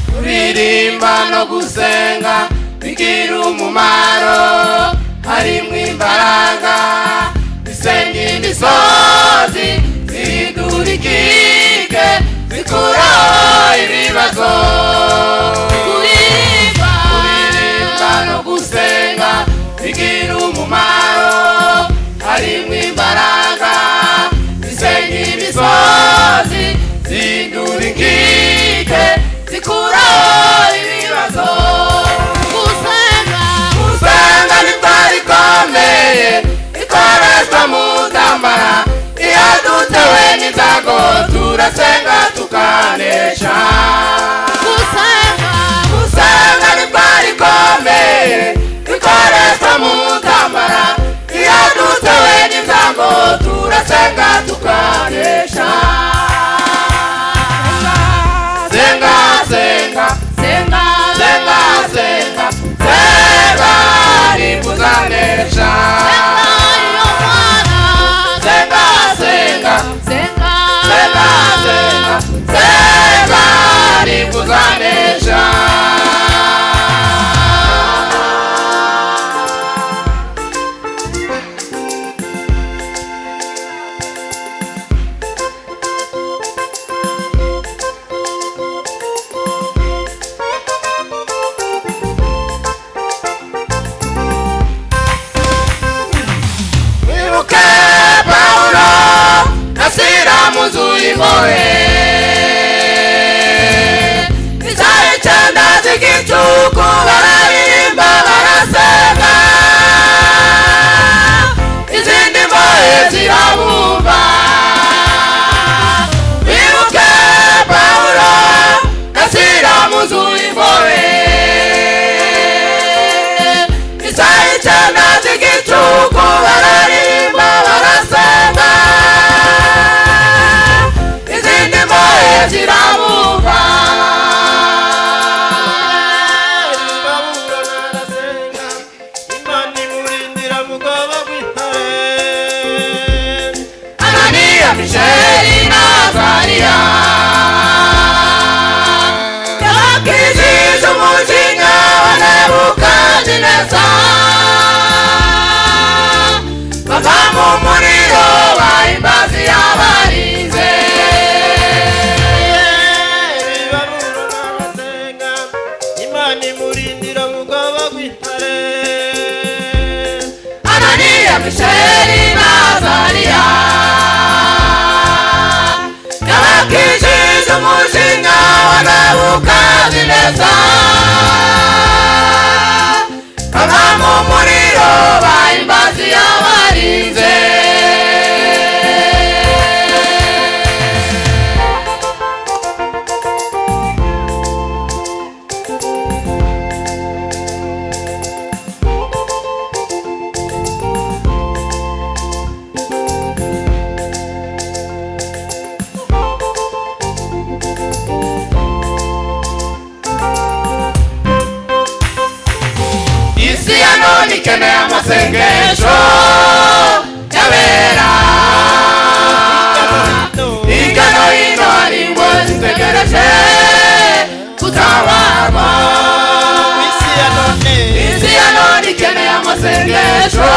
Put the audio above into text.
kuririmba no gusenga bigira umumaro, harimwo imbaraga bisenga imisozi, zihindura ikike, zikura ibibazo. Kuririmba no gusenga bigira umumaro, harimwo imbaraga bisenga imisozi, zihindura ikike, zikura ibibazo. Gusenga ni twari komeye, ikoreshwa mu ntambara, iyo dutewe n'inzago turasenga tukanesha. Gusenga ni twari komeye, ikoreshwa mu ntambara, iyo dutewe n'inzago turasenga tukanesha. Senga, senga, senga, senga, senga, senga, nibuzanesha. Senga, senga, senga, senga, senga, senga, nibuzanesha. Izari chanda zigicuku bararimba barasenga, izindi mbohe zirabumva. Bibuke Paulo na Sila muzu imbohe, izari chanda zigicuku bararimba barasenga, ziramuva. Paulo narasenga, Imana imurindira mugabo gw'intare. Ananiya, Misheli na Azariya yakijije umujinya wa Nebukadineza, bava mu muriro bahimbaza yabarinze. Imurindira mugabo gw'intare. Ananiya, Misheli na Azariya yabakijije umujinya wa Nebukadineza, bava mu muriro bahimbaza yabarinze. Ikeneye amasengesho y'abera, hirya no hino hari ingo zitegereje gutabarwa. Isi ya none ikeneye amasengesho